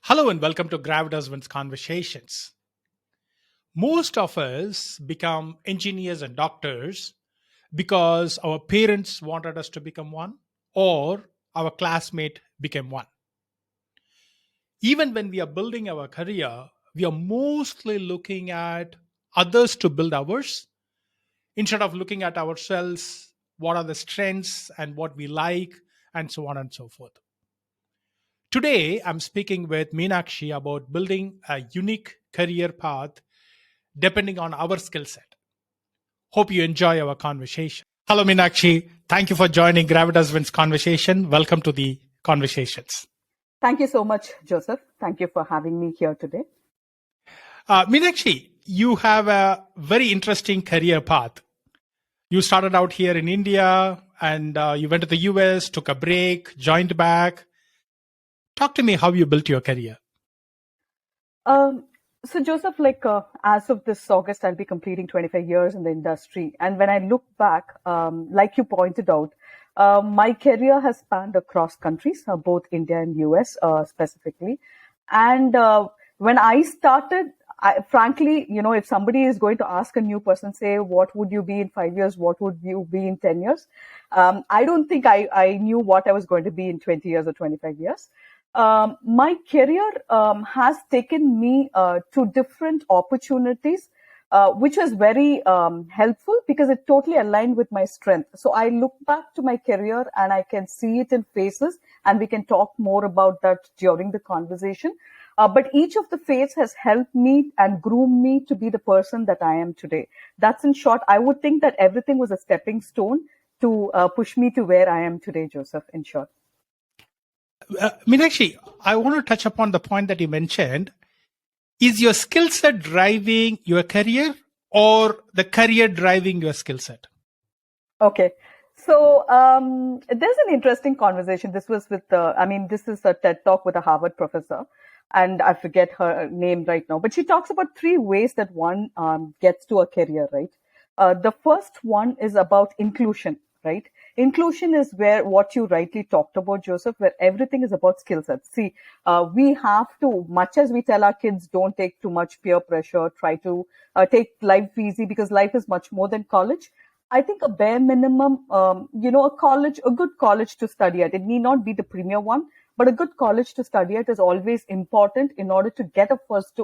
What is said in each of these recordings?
Hello and welcome to Gravitas Wins Conversations. Most of us become engineers and doctors because our parents wanted us to become one or our classmate became one. Even when we are building our career, we are mostly looking at others to build ours instead of looking at ourselves, what are the strengths and what we like, and so on and so forth. Today, I'm speaking with Meenakshi about building a unique career path depending on our skill set. Hope you enjoy our conversation. Hello, Meenakshi. Thank you for joining Gravitas Wins Conversation. Welcome to the conversations. Thank you so much, Joseph. Thank you for having me here today. Meenakshi, you have a very interesting career path. You started out here in India and you went to the US, took a break, joined back. Talk to me how you built your career. So Joseph, as of this August, I'll be completing 25 years in the industry. And when I look back, like you pointed out, my career has spanned across countries, both India and US specifically. And when I started, frankly, if somebody is going to ask a new person, say, what would you be in 5 years? What would you be in 10 years? I don't think I knew what I was going to be in 20 years or 25 years. My career has taken me to different opportunities, which was very helpful because it totally aligned with my strength. So I look back to my career and I can see it in phases, and we can talk more about that during the conversation. But each of the phases has helped me and groomed me to be the person that I am today. That's in short. I would think that everything was a stepping stone to push me to where I am today, Joseph, in short. Meenakshi, I want to touch upon the point that you mentioned. Is your skill set driving your career or the career driving your skill set? Okay. So there's an interesting conversation. This was with, this is a TED Talk with a Harvard professor, and I forget her name right now, but she talks about three ways that one gets to a career, right? The first one is about inclusion, right? Inclusion is where what you rightly talked about, Joseph, where everything is about skill sets. See, we have to, much as we tell our kids, don't take too much peer pressure, try to take life easy because life is much more than college. I think a bare minimum, a good college to study at. It need not be the premier one, but a good college to study at is always important in order to get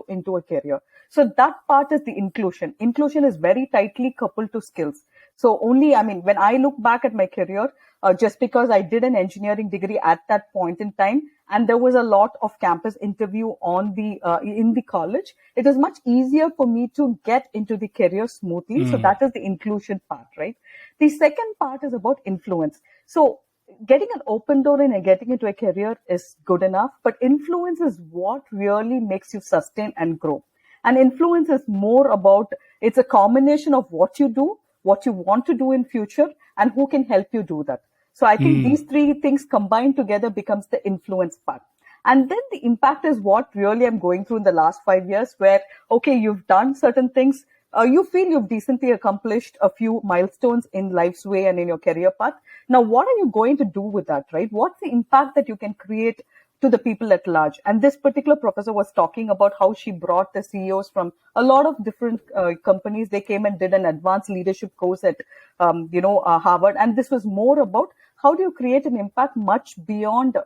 into a career. So that part is the inclusion. Inclusion is very tightly coupled to skills. So when I look back at my career, just because I did an engineering degree at that point in time, and there was a lot of campus interview in the college, it is much easier for me to get into the career smoothly. So that is the inclusion part, right? The second part is about influence. So getting an open door and getting into a career is good enough, but influence is what really makes you sustain and grow. And influence is more about, it's a combination of what you do, what you want to do in future, and who can help you do that. So I think these three things combined together becomes the influence part. And then the impact is what really I'm going through in the last 5 years where, okay, you've done certain things. You feel you've decently accomplished a few milestones in life's way and in your career path. Now, what are you going to do with that, right? What's the impact that you can create to the people at large? And this particular professor was talking about how she brought the CEOs from a lot of different companies. They came and did an advanced leadership course at, Harvard. And this was more about how do you create an impact much beyond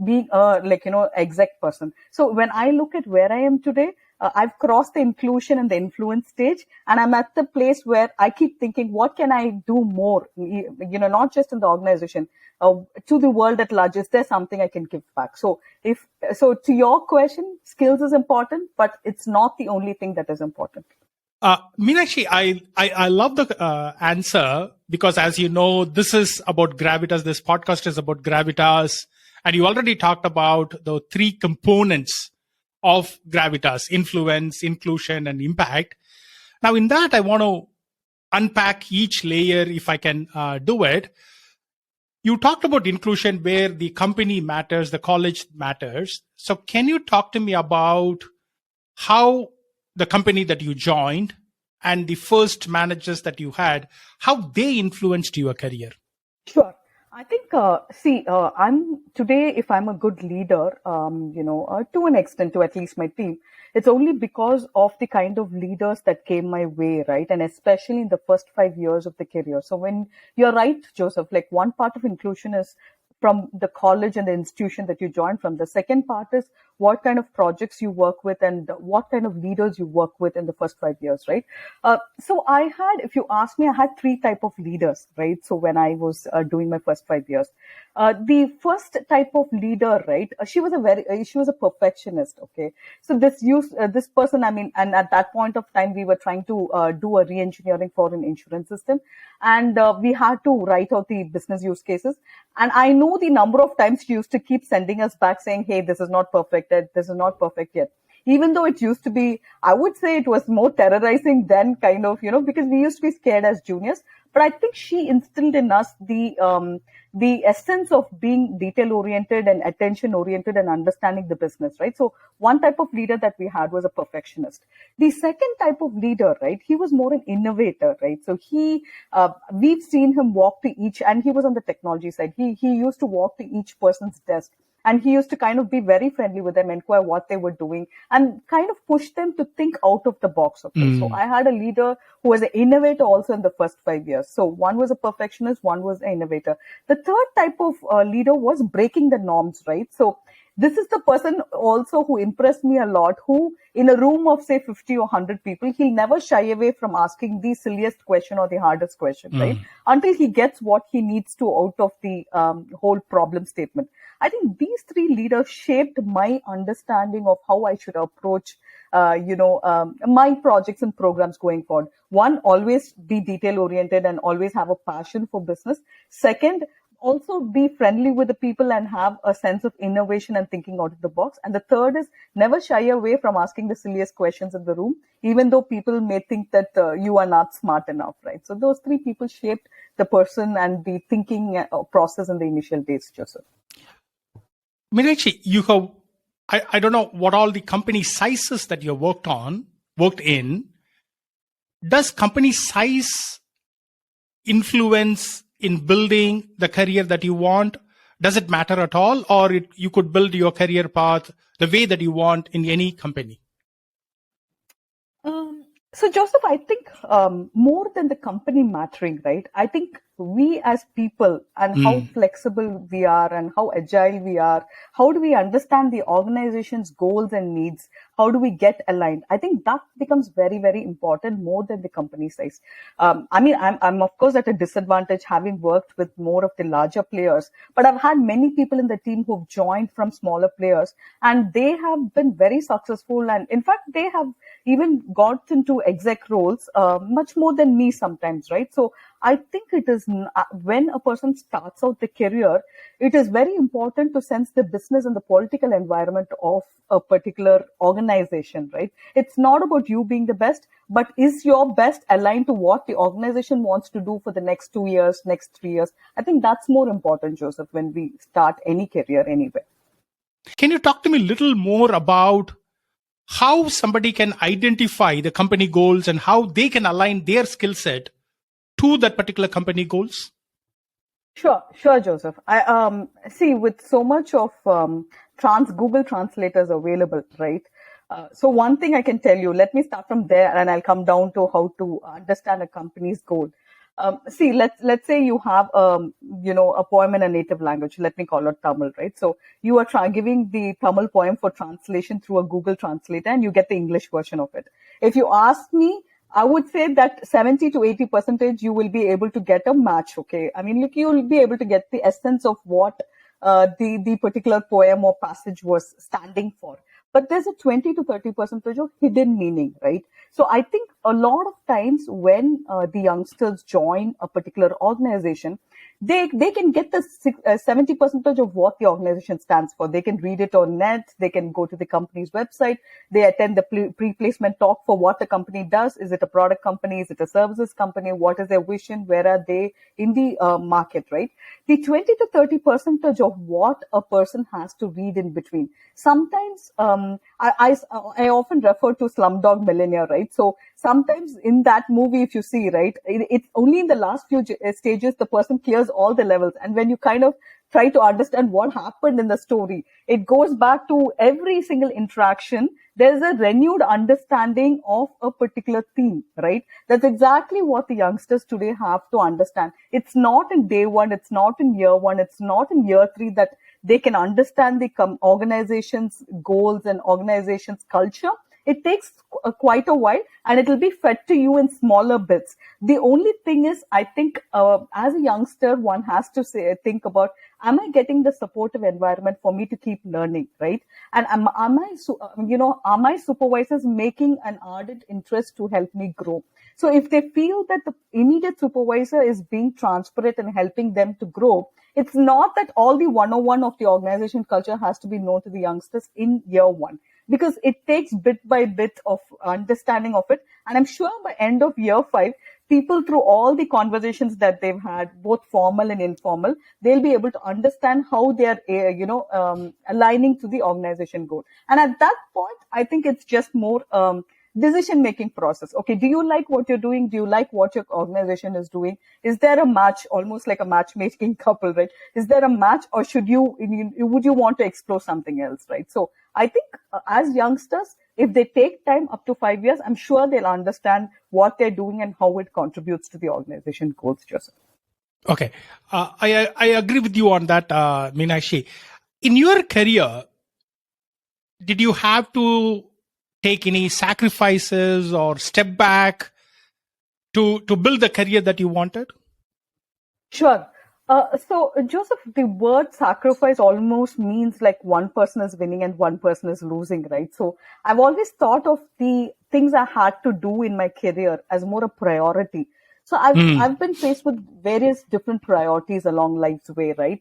being exec person. So when I look at where I am today, I've crossed the inclusion and the influence stage, and I'm at the place where I keep thinking, what can I do more? Not just in the organization, to the world at large. Is there something I can give back? So to your question, skills is important, but it's not the only thing that is important. Meenakshi, I love the answer because, as you know, this is about Gravitas. This podcast is about Gravitas. And you already talked about the three components of Gravitas: influence, inclusion, and impact. Now, in that, I want to unpack each layer if I can do it. You talked about inclusion where the company matters, the college matters. So can you talk to me about how the company that you joined and the first managers that you had, how they influenced your career? Sure. I think, I'm today, if I'm a good leader, to an extent, to at least my team, it's only because of the kind of leaders that came my way, right? And especially in the first 5 years of the career. So when you're right, Joseph, like one part of inclusion is from the college and the institution that you join from. The second part is what kind of projects you work with and what kind of leaders you work with in the first 5 years, right? So I had, if you ask me, I had three type of leaders, right? So when I was doing my first 5 years, the first type of leader, right? She was a perfectionist. Okay, so this person, I mean, and at that point of time, we were trying to do a re-engineering for an insurance system, and we had to write out the business use cases. And I know the number of times she used to keep sending us back saying, "Hey, this is not perfect. This is not perfect yet." Even though it used to be, I would say it was more terrorizing than kind of, because we used to be scared as juniors. But I think she instilled in us the essence of being detail oriented and attention oriented and understanding the business, right? So one type of leader that we had was a perfectionist. The second type of leader, right? He was more an innovator, right? So we've seen him walk to each, and he was on the technology side. He used to walk to each person's desk, and he used to kind of be very friendly with them, inquire what they were doing, and kind of push them to think out of the box. Okay. So I had a leader who was an innovator also in the first 5 years. So one was a perfectionist, one was an innovator. The third type of leader was breaking the norms, right? So this is the person also who impressed me a lot, who in a room of say 50 or 100 people, he'll never shy away from asking the silliest question or the hardest question, right? Until he gets what he needs to out of the whole problem statement. I think these three leaders shaped my understanding of how I should approach, my projects and programs going forward. One, always be detail oriented and always have a passion for business. Second, also be friendly with the people and have a sense of innovation and thinking out of the box. And the third is never shy away from asking the silliest questions in the room, even though people may think that you are not smart enough, right? So those three people shaped the person and the thinking process in the initial days, Joseph. Meenakshi, you have, I don't know what all the company sizes that you worked in. Does company size influence in building the career that you want? Does it matter at all? Or you could build your career path the way that you want in any company? So, Joseph, I think more than the company mattering, right? I think we as people and how flexible we are and how agile we are, how do we understand the organization's goals and needs? How do we get aligned? I think that becomes very, very important more than the company size. I'm of course at a disadvantage having worked with more of the larger players, but I've had many people in the team who've joined from smaller players, and they have been very successful. And in fact, they have even got into exec roles much more than me sometimes, right? So I think it is when a person starts out the career, it is very important to sense the business and the political environment of a particular organization, right? It's not about you being the best, but is your best aligned to what the organization wants to do for the next 2 years, next 3 years? I think that's more important, Joseph, when we start any career anywhere. Can you talk to me a little more about how somebody can identify the company goals and how they can align their skill set to that particular company goals? Sure, Joseph. I see with so much of Google translators available, right? So one thing I can tell you, let me start from there, and I'll come down to how to understand a company's goal. See, let's say you have a poem in a native language. Let me call it Tamil, right? So you are giving the Tamil poem for translation through a Google translator, and you get the English version of it. If you ask me, I would say that 70 to 80% you will be able to get a match. Okay, I mean, you will be able to get the essence of what the particular poem or passage was standing for. But there's a 20 to 30% of hidden meaning, right? So I think a lot of times when the youngsters join a particular organization, they can get the 70% of what the organization stands for. They can read it on net. They can go to the company's website. They attend the pre-placement talk for what the company does. Is it a product company? Is it a services company? What is their vision? Where are they in the market, right? The 20 to 30% of what a person has to read in between. Sometimes I often refer to Slumdog Millionaire, right? So sometimes in that movie, if you see, right, it's only in the last few stages the person clears all the levels. And when you kind of try to understand what happened in the story, it goes back to every single interaction. There's a renewed understanding of a particular theme, right? That's exactly what the youngsters today have to understand. It's not in day one, it's not in year one, it's not in year three that they can understand the organization's goals and organization's culture. It takes quite a while, and it will be fed to you in smaller bits. The only thing is, I think, as a youngster, one has to think about, am I getting the supportive environment for me to keep learning, right? And are my supervisors making an ardent interest to help me grow? So if they feel that the immediate supervisor is being transparent and helping them to grow, it's not that all the 101 of the organization culture has to be known to the youngsters in year one, because it takes bit by bit of understanding of it. And I'm sure by end of year 5, people, through all the conversations that they've had, both formal and informal, they'll be able to understand how they are, aligning to the organization goal. And at that point, I think it's just more decision making process. Okay, do you like what you're doing? Do you like what your organization is doing? Is there a match? Almost like a matchmaking couple, right? Is there a match, or would you want to explore something else, right? So I think as youngsters, if they take time up to 5 years, I'm sure they'll understand what they're doing and how it contributes to the organization goals, Joseph. Okay. I agree with you on that, Meenakshi. In your career, did you have to take any sacrifices or step back to build the career that you wanted? Sure. So, Joseph, the word sacrifice almost means like one person is winning and one person is losing, right? So I've always thought of the things I had to do in my career as more a priority. So I've been faced with various different priorities along life's way, right?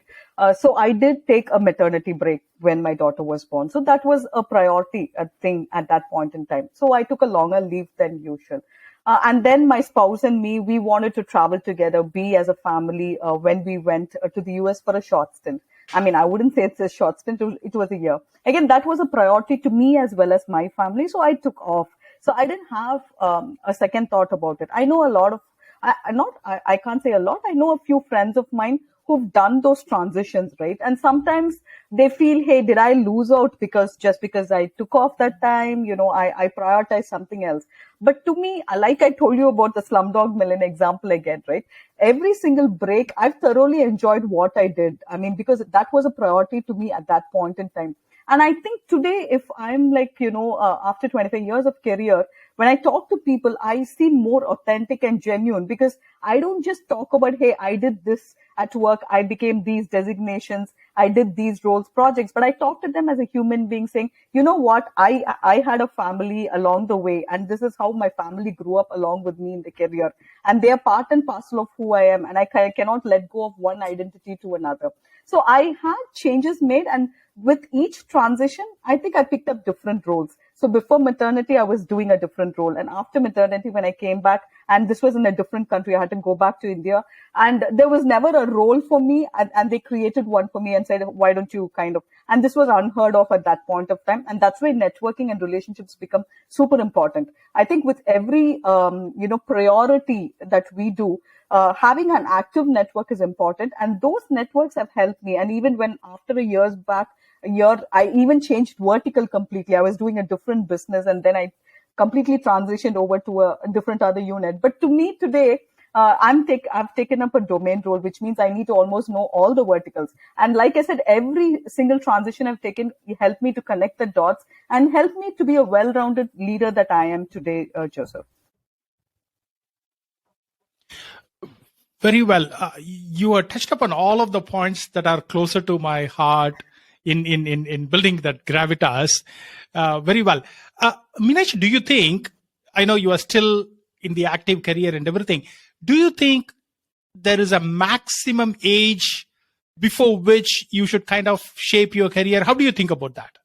So I did take a maternity break when my daughter was born. So that was a priority thing at that point in time. So I took a longer leave than usual. And then my spouse and me, we wanted to travel together, be as a family, when we went to the US for a short stint. I mean, I wouldn't say it's a short stint, it was a year. Again, that was a priority to me as well as my family. So I took off. So I didn't have a second thought about it. I know a lot of, I can't say a lot. I know a few friends of mine who've done those transitions, right? And sometimes they feel, hey, did I lose out just because I took off that time? I prioritized something else. But to me, like I told you about the Slumdog Millionaire example again, right? Every single break, I've thoroughly enjoyed what I did. I mean, because that was a priority to me at that point in time. And I think today, if I'm like, after 25 years of career, when I talk to people, I see more authentic and genuine, because I don't just talk about, hey, I did this at work, I became these designations, I did these roles, projects, but I talk to them as a human being saying, you know what, I had a family along the way, and this is how my family grew up along with me in the career. And they are part and parcel of who I am, and I cannot let go of one identity to another. So I had changes made, and with each transition, I think I picked up different roles. So before maternity, I was doing a different role. And after maternity, when I came back, and this was in a different country, I had to go back to India. And there was never a role for me. And they created one for me and said, why don't you and this was unheard of at that point of time. And that's why networking and relationships become super important. I think with every, priority that we do, having an active network is important. And those networks have helped me. And even when after a year, I even changed vertical completely. I was doing a different business, and then I completely transitioned over to a different other unit. But to me today, I've taken up a domain role, which means I need to almost know all the verticals. And like I said, every single transition I've taken helped me to connect the dots and helped me to be a well-rounded leader that I am today, Joseph. Very well. You have touched upon all of the points that are closer to my heart in building that gravitas. Very well. Meenakshi, do you think, I know you are still in the active career and everything, do you think there is a maximum age before which you should kind of shape your career? How do you think about that?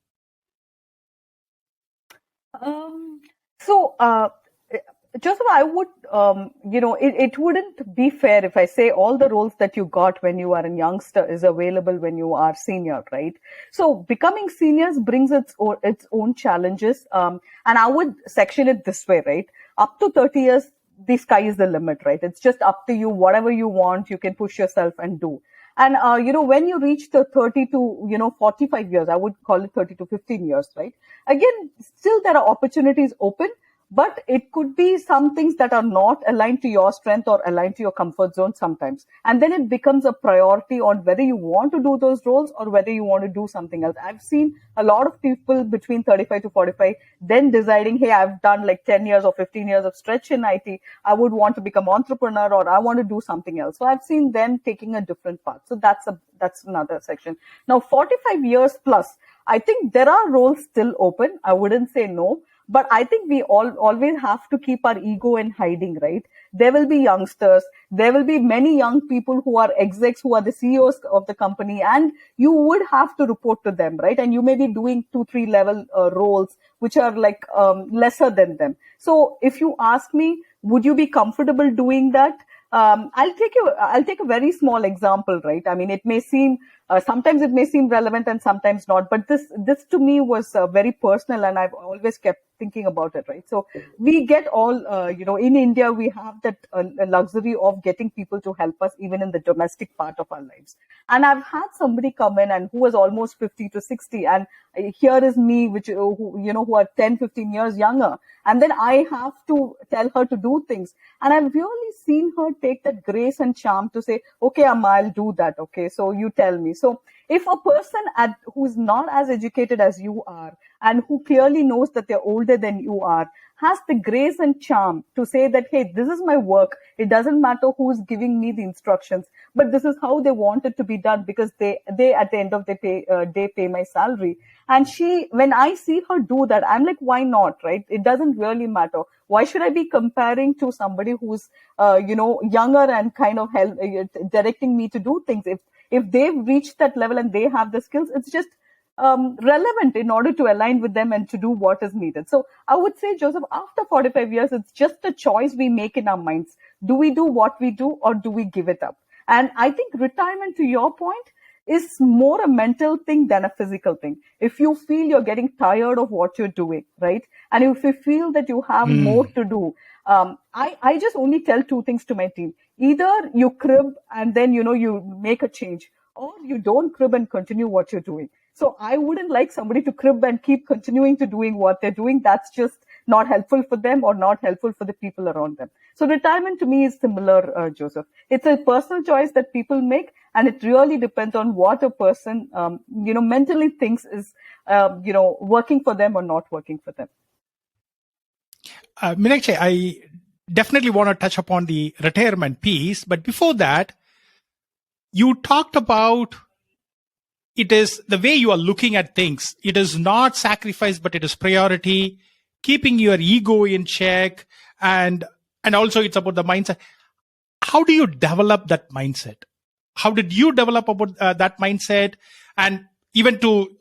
Joseph, I would, it wouldn't be fair if I say all the roles that you got when you are a youngster is available when you are senior, right? So becoming seniors brings its own challenges. And I would section it this way, right? Up to 30 years, the sky is the limit, right? It's just up to you. Whatever you want, you can push yourself and do. And, when you reach the 30 to, 45 years, I would call it 30 to 15 years, right? Again, still there are opportunities open, but it could be some things that are not aligned to your strength or aligned to your comfort zone sometimes. And then it becomes a priority on whether you want to do those roles or whether you want to do something else. I've seen a lot of people between 35 to 45 then deciding, hey, I've done like 10 years or 15 years of stretch in IT. I would want to become entrepreneur or I want to do something else. So I've seen them taking a different path. So that's another section. Now, 45 years plus, I think there are roles still open. I wouldn't say no. But I think we always have to keep our ego in hiding, right? There will be youngsters. There will be many young people who are execs, who are the CEOs of the company, and you would have to report to them, right? And you may be doing 2-3 level roles, which are like lesser than them. So if you ask me, would you be comfortable doing that? I'll take a very small example, right? I mean, it may seem, sometimes it may seem relevant and sometimes not, but this to me was very personal, and I've always kept thinking about it, right? So we get all, in India, we have that luxury of getting people to help us even in the domestic part of our lives. And I've had somebody come in and who was almost 50 to 60, and here is me, who are 10, 15 years younger. And then I have to tell her to do things. And I've really seen her take that grace and charm to say, okay, Amma, I'll do that. Okay, so you tell me. So if a person who's not as educated as you are and who clearly knows that they're older than you are, has the grace and charm to say that, hey, this is my work. It doesn't matter who's giving me the instructions, but this is how they want it to be done because they at the end of the day pay my salary. And when I see her do that, I'm like, why not, right? It doesn't really matter. Why should I be comparing to somebody who's, younger and kind of directing me to do things? If they've reached that level and they have the skills, it's just relevant in order to align with them and to do what is needed. So I would say, Joseph, after 45 years, it's just a choice we make in our minds. Do we do what we do or do we give it up? And I think retirement, to your point, is more a mental thing than a physical thing. If you feel you're getting tired of what you're doing, right? And if you feel that you have more to do, I just only tell two things to my team. Either you crib and then, you make a change, or you don't crib and continue what you're doing. So I wouldn't like somebody to crib and keep continuing to doing what they're doing. That's just not helpful for them or not helpful for the people around them. So retirement to me is similar, Joseph. It's a personal choice that people make, and it really depends on what a person, mentally thinks is, working for them or not working for them. Meenakshi, I definitely want to touch upon the retirement piece, but before that, you talked about it is the way you are looking at things. It is not sacrifice, but it is priority, keeping your ego in check, and also it's about the mindset. How do you develop that mindset? How did you develop about that mindset? And even to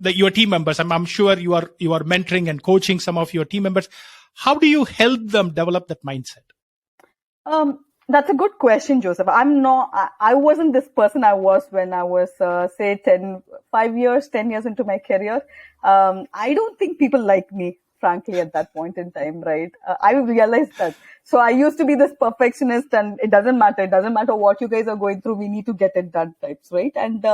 your team members, I'm sure you are mentoring and coaching some of your team members. How do you help them develop that mindset? That's a good question, Joseph. I wasn't this person I was when I was, say, 10 years into my career. I don't think people like me, frankly, at that point in time, right? I realized that. So I used to be this perfectionist, and it doesn't matter. It doesn't matter what you guys are going through. We need to get it done types, right? And,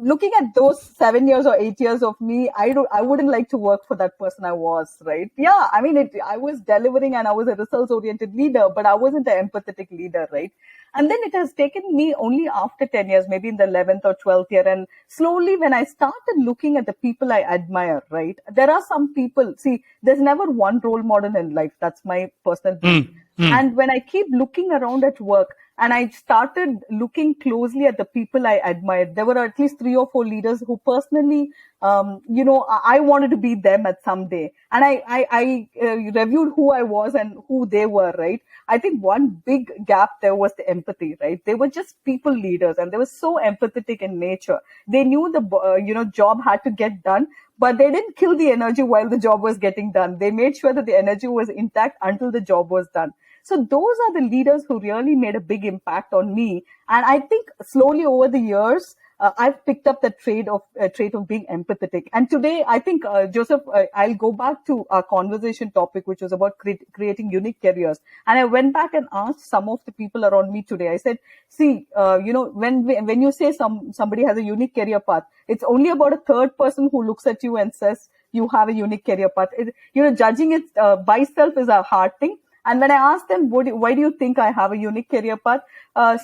looking at those 7 years or 8 years of me, I wouldn't like to work for that person I was, right? Yeah, I mean, I was delivering and I was a results-oriented leader, but I wasn't an empathetic leader, right? And then it has taken me only after 10 years, maybe in the 11th or 12th year. And slowly when I started looking at the people I admire, right? There are some people, see, there's never one role model in life. That's my personal belief. And when I keep looking around at work, and I started looking closely at the people I admired, there were at least 3 or 4 leaders who personally, I wanted to be them at some day. And I reviewed who I was and who they were, right? I think one big gap there was the empathy, right? They were just people leaders, and they were so empathetic in nature. They knew the, job had to get done, but they didn't kill the energy while the job was getting done. They made sure that the energy was intact until the job was done. So those are the leaders who really made a big impact on me. And I think slowly over the years, I've picked up the trait of being empathetic. And today, I think, Joseph, I'll go back to our conversation topic, which was about creating unique careers. And I went back and asked some of the people around me today. I said, see, when you say somebody has a unique career path, it's only about a third person who looks at you and says you have a unique career path. Judging it by self is a hard thing. And when I asked them, why do you think I have a unique career path?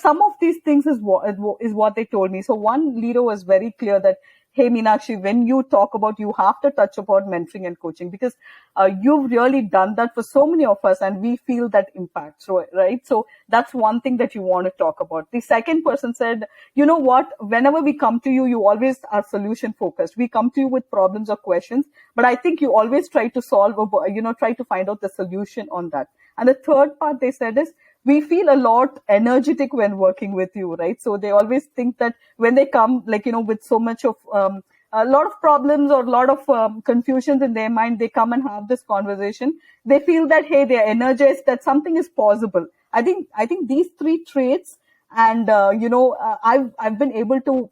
Some of these things is what they told me. So one leader was very clear that, hey, Meenakshi, when you talk about, you have to touch upon mentoring and coaching, because you've really done that for so many of us, and we feel that impact. So, right? So that's one thing that you want to talk about. The second person said, you know what? Whenever we come to you, you always are solution focused. We come to you with problems or questions, but I think you always try to solve, try to find out the solution on that. And the third part they said is, we feel a lot energetic when working with you, right? So they always think that when they come, with so much of a lot of problems or a lot of confusions in their mind, they come and have this conversation. They feel that, hey, they're energized, that something is possible. I think these three traits, and I've been able to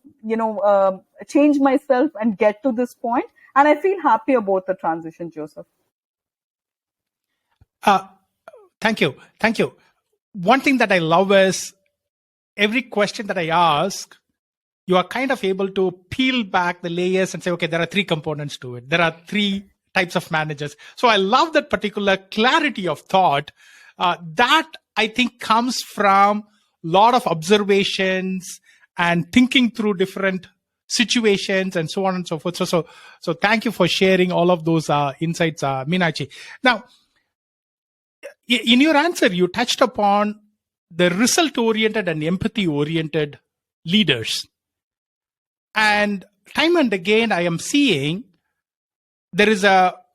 change myself and get to this point, and I feel happy about the transition, Joseph. Thank you. One thing that I love is every question that I ask, you are kind of able to peel back the layers and say, okay, there are three components to it. There are three types of managers. So I love that particular clarity of thought. That I think comes from a lot of observations and thinking through different situations and so on and so forth. So thank you for sharing all of those insights, Meenakshi. Now, in your answer, you touched upon the result-oriented and empathy-oriented leaders. And time and again, I am seeing there is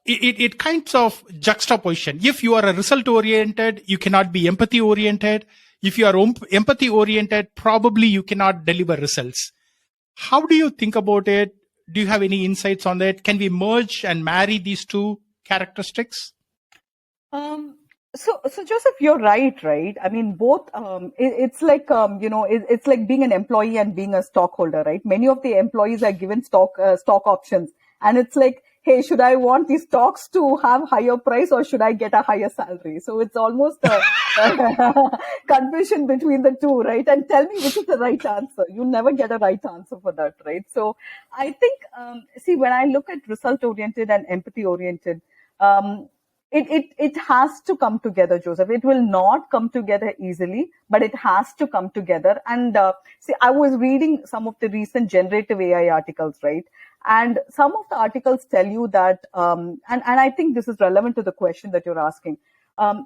it kinds of juxtaposition. If you are a result-oriented, you cannot be empathy-oriented. If you are empathy-oriented, probably you cannot deliver results. How do you think about it? Do you have any insights on that? Can we merge and marry these two characteristics? So Joseph, you're right? I mean, both. It's like it's like being an employee and being a stockholder, right? Many of the employees are given stock options, and it's like, hey, should I want these stocks to have higher price or should I get a higher salary? So it's almost a confusion between the two, right? And tell me which is the right answer. You never get a right answer for that, right? So I think, see, when I look at result oriented and empathy oriented. It has to come together, Joseph. It will not come together easily, but it has to come together. And see, I was reading some of the recent generative AI articles, right? And some of the articles tell you that, and I think this is relevant to the question that you're asking.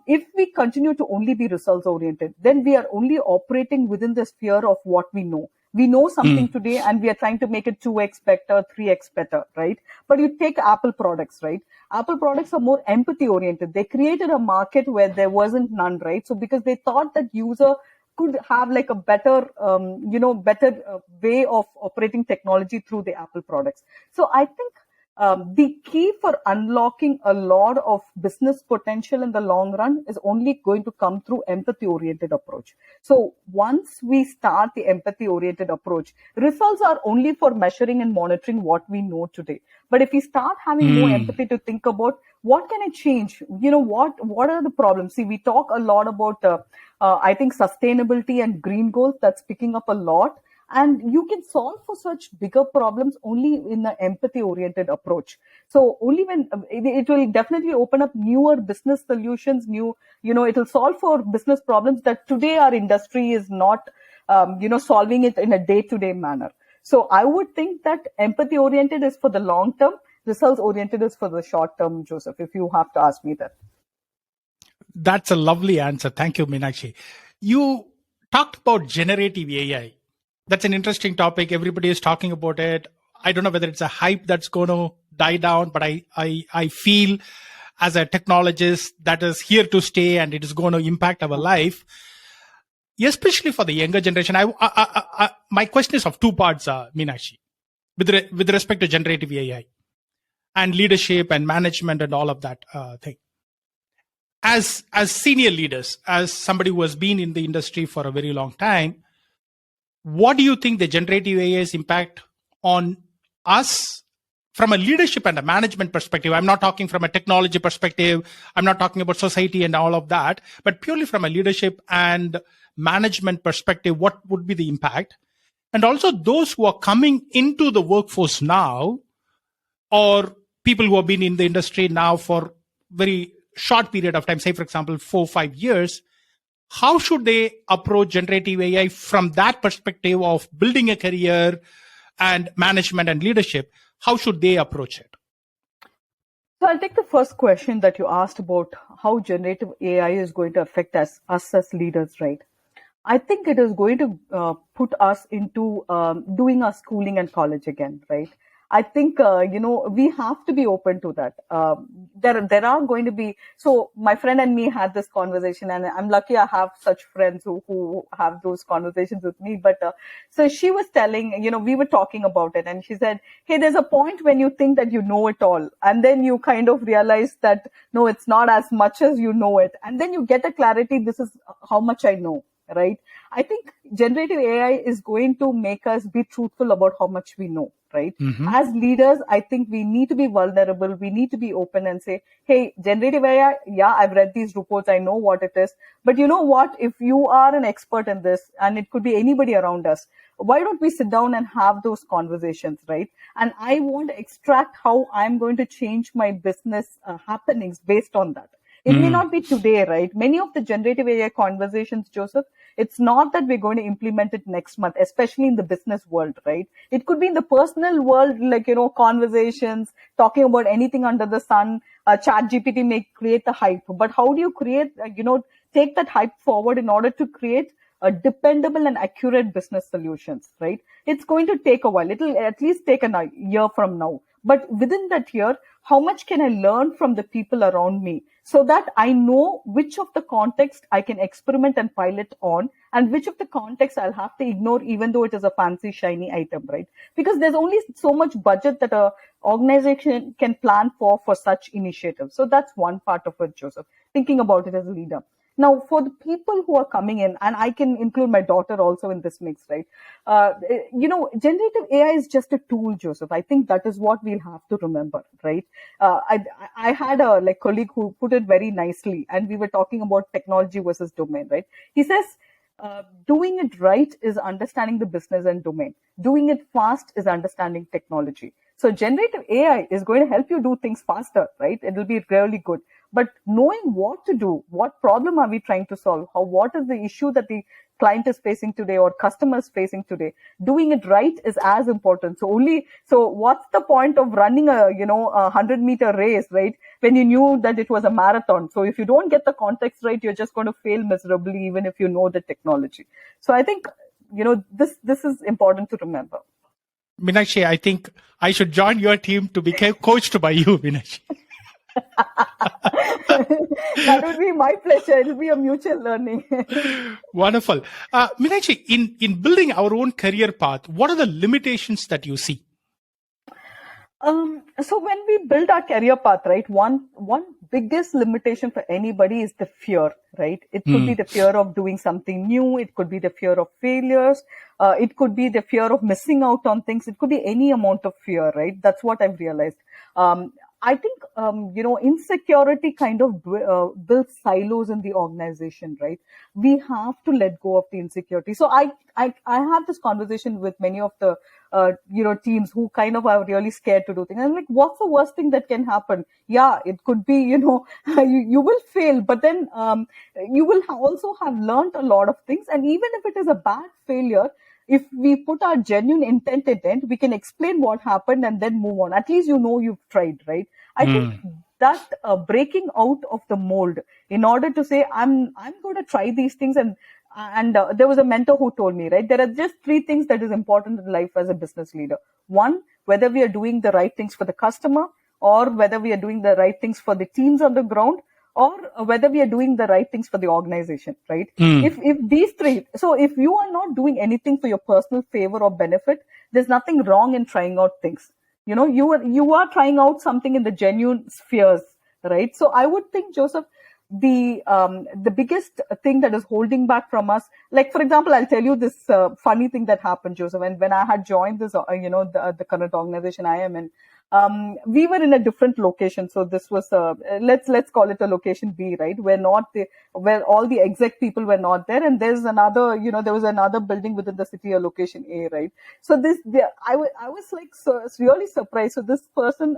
If we continue to only be results oriented, then we are only operating within the sphere of what we know. We know something today and we are trying to make it 2x better, 3x better, right? But you take Apple products, right? Apple products are more empathy oriented. They created a market where there wasn't none, right? So because they thought that user could have like a better, way of operating technology through the Apple products. So I think the key for unlocking a lot of business potential in the long run is only going to come through empathy-oriented approach. So once we start the empathy-oriented approach, results are only for measuring and monitoring what we know today. But if we start having more empathy to think about what can I change, what are the problems? See, we talk a lot about, I think, sustainability and green goals. That's picking up a lot. And you can solve for such bigger problems only in an empathy-oriented approach. So only when it will definitely open up newer business solutions, it'll solve for business problems that today our industry is not, solving it in a day-to-day manner. So I would think that empathy-oriented is for the long term, results-oriented is for the short term, Joseph, if you have to ask me that. That's a lovely answer. Thank you, Meenakshi. You talked about generative AI. That's an interesting topic. Everybody is talking about it. I don't know whether it's a hype that's going to die down, but I feel as a technologist that is here to stay and it is going to impact our life, especially for the younger generation. My question is of two parts, Meenakshi, with respect to generative AI and leadership and management and all of that thing. As senior leaders, as somebody who has been in the industry for a very long time, what do you think the generative AI's impact on us from a leadership and a management perspective? I'm not talking from a technology perspective. I'm not talking about society and all of that, but purely from a leadership and management perspective, what would be the impact? And also those who are coming into the workforce now, or people who have been in the industry now for very short period of time, say for example 4 or 5 years, how should they approach generative AI from that perspective of building a career and management and leadership? How should they approach it? So I'll take the first question that you asked about how generative AI is going to affect us as leaders, right? I think it is going to put us into doing our schooling and college again, right? I think we have to be open to that. There are going to be, so my friend and me had this conversation, and I'm lucky I have such friends who have those conversations with me. But so she was telling, we were talking about it, and she said, hey, there's a point when you think that you know it all, and then you kind of realize that no, it's not as much as you know it, and then you get a clarity. This is how much I know. Right. I think generative AI is going to make us be truthful about how much we know. Right. Mm-hmm. As leaders, I think we need to be vulnerable. We need to be open and say, hey, generative AI, yeah, I've read these reports. I know what it is. But you know what? If you are an expert in this, and it could be anybody around us, why don't we sit down and have those conversations, right? And I want to extract how I'm going to change my business happenings based on that. It may not be today, right? Many of the generative AI conversations, Joseph, it's not that we're going to implement it next month, especially in the business world, right? It could be in the personal world, like, conversations, talking about anything under the sun. ChatGPT may create the hype, but how do you create, take that hype forward in order to create a dependable and accurate business solutions, right? It's going to take a while. It'll at least take a year from now. But within that year, how much can I learn from the people around me so that I know which of the context I can experiment and pilot on, and which of the context I'll have to ignore, even though it is a fancy, shiny item, right? Because there's only so much budget that a organization can plan for such initiatives. So that's one part of it, Joseph, thinking about it as a leader. Now, for the people who are coming in, and I can include my daughter also in this mix, right? Generative AI is just a tool, Joseph. I think that is what we'll have to remember, right? I had a colleague who put it very nicely, and we were talking about technology versus domain, right? He says, doing it right is understanding the business and domain. Doing it fast is understanding technology. So generative AI is going to help you do things faster, right? It will be really good. But knowing what to do, what problem are we trying to solve? What is the issue that the client is facing today or customer is facing today? Doing it right is as important. So what's the point of running a 100-meter race, right? When you knew that it was a marathon. So if you don't get the context right, you're just going to fail miserably, even if you know the technology. So I think, this is important to remember. Meenakshi, I think I should join your team to be coached by you, Meenakshi. That would be my pleasure. It will be a mutual learning. Wonderful. Meenakshi, in building our own career path, what are the limitations that you see? So when we build our career path, right, one biggest limitation for anybody is the fear, right? It could be the fear of doing something new. It could be the fear of failures. It could be the fear of missing out on things. It could be any amount of fear, right? That's what I've realized. I think, insecurity kind of builds silos in the organization, right? We have to let go of the insecurity. So I have this conversation with many of the, teams who kind of are really scared to do things. I'm like, what's the worst thing that can happen? Yeah, it could be, you will fail, but then you will also have learned a lot of things. And even if it is a bad failure, if we put our genuine intent in it, we can explain what happened and then move on. At least you've tried, right? I think that breaking out of the mold in order to say, I'm going to try these things. And there was a mentor who told me, right, there are just 3 things that is important in life as a business leader. One, whether we are doing the right things for the customer, or whether we are doing the right things for the teams on the ground, or whether we are doing the right things for the organization, right? If these 3, so if you are not doing anything for your personal favor or benefit, there's nothing wrong in trying out things. You are trying out something in the genuine spheres, right? So I would think, Joseph, the biggest thing that is holding back from us, like for example, I'll tell you this funny thing that happened, Joseph. When I had joined this, the current organization I am in, we were in a different location. So this was let's call it a location B, right? Where all the exec people were not there, and there's another, there was another building within the city, a location A, right? So I was like really surprised. So this person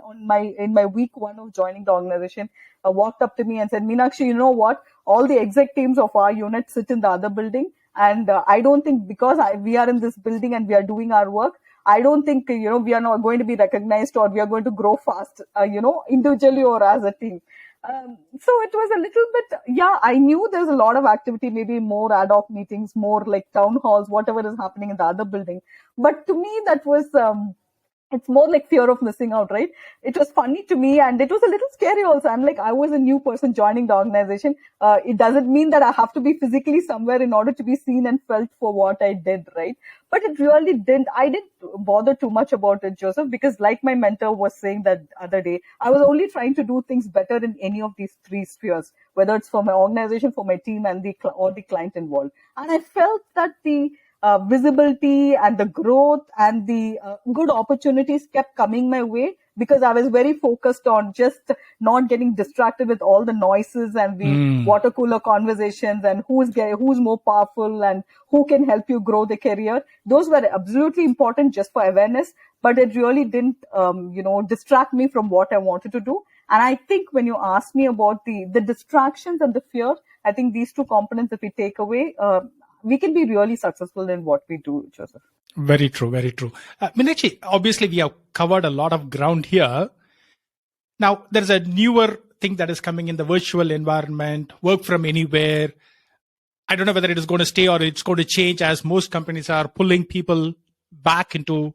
in my week one of joining the organization walked up to me and said, Meenakshi, you know what? All the exec teams of our unit sit in the other building, and I don't think because we are in this building and we are doing our work, I don't think, we are not going to be recognized or we are going to grow fast, individually or as a team. So it was a little bit, yeah, I knew there's a lot of activity, maybe more ad hoc meetings, more like town halls, whatever is happening in the other building. But to me, that was, it's more like fear of missing out, right? It was funny to me and it was a little scary also. I'm like, I was a new person joining the organization. It doesn't mean that I have to be physically somewhere in order to be seen and felt for what I did, right? But it really didn't, I didn't bother too much about it, Joseph, because like my mentor was saying that other day, I was only trying to do things better in any of these three spheres, whether it's for my organization, for my team and or the client involved. And I felt that the visibility and the growth and the good opportunities kept coming my way because I was very focused on just not getting distracted with all the noises and the water cooler conversations and who's more powerful and who can help you grow the career. Those were absolutely important just for awareness, but it really didn't, distract me from what I wanted to do. And I think when you ask me about the distractions and the fear, I think these two components, if we take away, we can be really successful in what we do, Joseph. Very true, very true. Meenakshi, obviously we have covered a lot of ground here. Now, there's a newer thing that is coming in the virtual environment, work from anywhere. I don't know whether it is going to stay or it's going to change as most companies are pulling people back into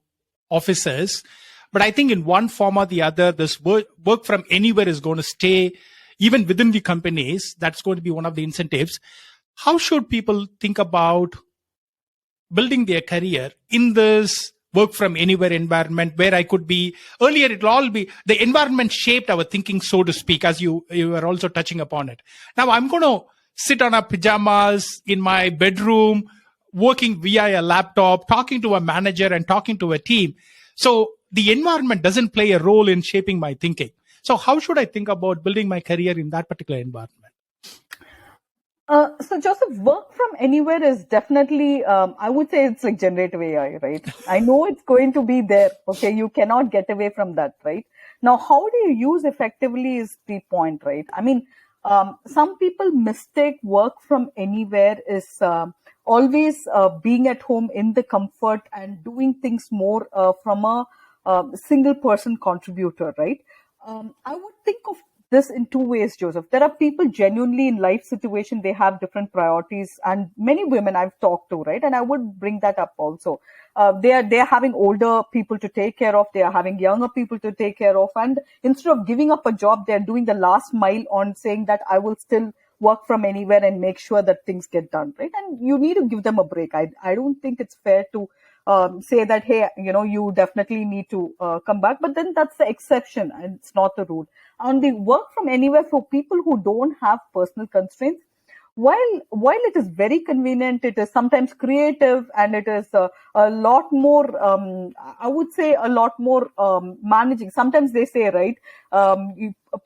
offices. But I think in one form or the other, this work from anywhere is going to stay even within the companies. That's going to be one of the incentives. How should people think about building their career in this work from anywhere environment where I could be earlier? It'll all be the environment shaped our thinking, so to speak, as you were also touching upon it. Now I'm going to sit on a pajamas in my bedroom, working via a laptop, talking to a manager and talking to a team. So the environment doesn't play a role in shaping my thinking. So how should I think about building my career in that particular environment? So Joseph, work from anywhere is definitely, I would say it's like generative AI, right? I know it's going to be there. Okay. You cannot get away from that, right? Now, how do you use effectively is the point, right? I mean, some people mistake work from anywhere is always being at home in the comfort and doing things more from a single person contributor, right? I would think of this in two ways, Joseph. There are people genuinely in life situation, they have different priorities, and many women I've talked to, right? And I would bring that up also. They are having older people to take care of, they are having younger people to take care of, and instead of giving up a job, they're doing the last mile on saying that I will still work from anywhere and make sure that things get done, right? And you need to give them a break. I don't think it's fair to say that, hey, you definitely need to come back, but then that's the exception and it's not the rule. On the work from anywhere for people who don't have personal constraints, while it is very convenient, it is sometimes creative and it is a lot more, I would say a lot more managing. Sometimes they say, right,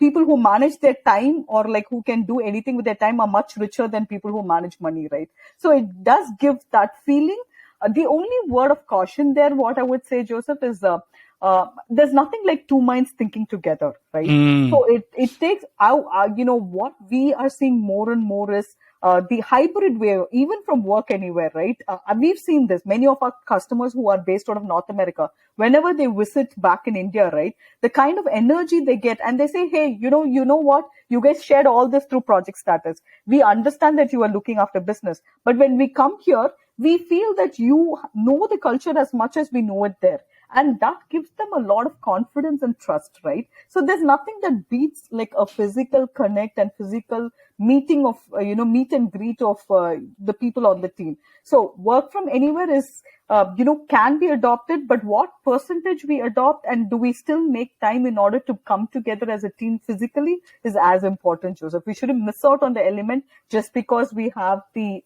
people who manage their time or like who can do anything with their time are much richer than people who manage money, right? So it does give that feeling. The only word of caution there, what I would say, Joseph, is there's nothing like two minds thinking together, right? So it takes, what we are seeing more and more is the hybrid way, even from work anywhere, right? We've seen this. Many of our customers who are based out of North America, whenever they visit back in India, right, the kind of energy they get, and they say, hey, you know what? You guys shared all this through project status. We understand that you are looking after business, but when we come here, we feel that you know the culture as much as we know it there. And that gives them a lot of confidence and trust, right? So there's nothing that beats like a physical connect and physical meeting of, meet and greet of the people on the team. So work from anywhere is, can be adopted, but what percentage we adopt and do we still make time in order to come together as a team physically is as important, Joseph. We shouldn't miss out on the element just because we have the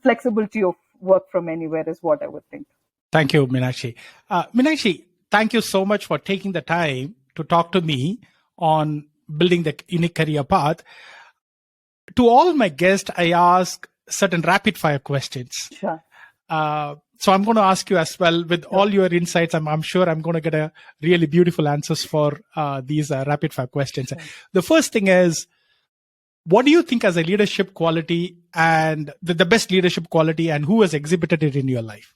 flexibility of work from anywhere is what I would think. Thank you, Meenakshi. Meenakshi, thank you so much for taking the time to talk to me on building the unique career path. To all my guests, I ask certain rapid fire questions. Sure. So I'm going to ask you as well, with all your insights, I'm sure I'm going to get a really beautiful answers for these rapid fire questions. Sure. The first thing is, what do you think as a leadership quality and the best leadership quality, and who has exhibited it in your life?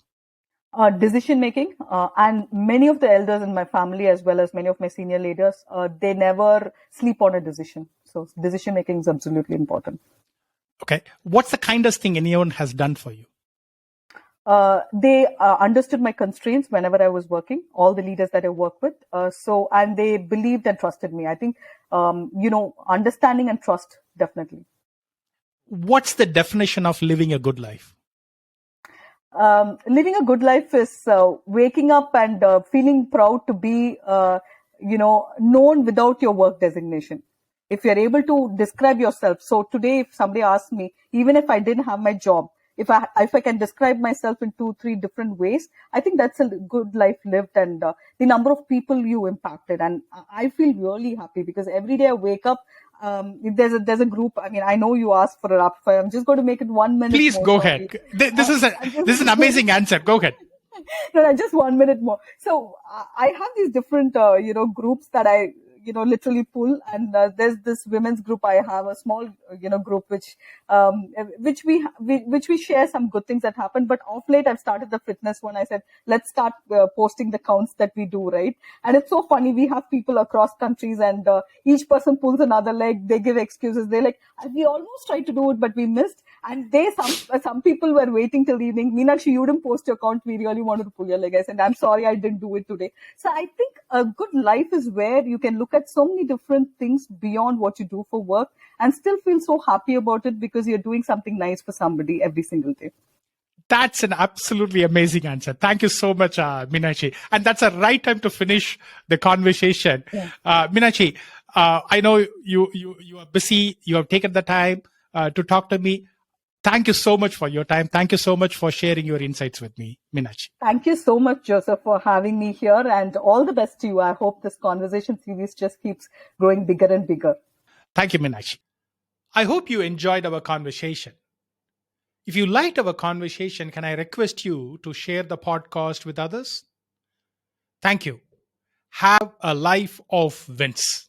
Decision making, and many of the elders in my family, as well as many of my senior leaders, they never sleep on a decision. So decision making is absolutely important. Okay. What's the kindest thing anyone has done for you? They understood my constraints whenever I was working, all the leaders that I work with. And they believed and trusted me. I think, understanding and trust, definitely. What's the definition of living a good life? Living a good life is waking up and feeling proud to be, known without your work designation. If you're able to describe yourself. So today, if somebody asks me, even if I didn't have my job, if I can describe myself in 2-3 different ways, I think that's a good life lived, and the number of people you impacted. And I feel really happy because every day I wake up, there's a group. I mean, I know you asked for a rapid fire. I'm just going to make it 1 minute. Please go ahead. This is an amazing answer. Go ahead. No, just 1 minute more. So I have these different, groups that I, literally pull. And there's this women's group. I have a small, group which we share some good things that happen. But off late, I've started the fitness one. I said, let's start posting the counts that we do, right? And it's so funny. We have people across countries, and each person pulls another leg. They give excuses. They're like, we almost tried to do it, but we missed. And some people were waiting till evening. Meenakshi, you didn't post your count. We really wanted to pull your leg. I said, I'm sorry, I didn't do it today. So I think a good life is where you can look at so many different things beyond what you do for work and still feel so happy about it because you're doing something nice for somebody every single day. That's an absolutely amazing answer. Thank you so much, Meenakshi. And that's a right time to finish the conversation. Yeah. Meenakshi, I know you are busy. You have taken the time to talk to me. Thank you so much for your time. Thank you so much for sharing your insights with me, Meenakshi. Thank you so much, Joseph, for having me here, and all the best to you. I hope this conversation series just keeps growing bigger and bigger. Thank you, Meenakshi. I hope you enjoyed our conversation. If you liked our conversation, can I request you to share the podcast with others? Thank you. Have a life of wins.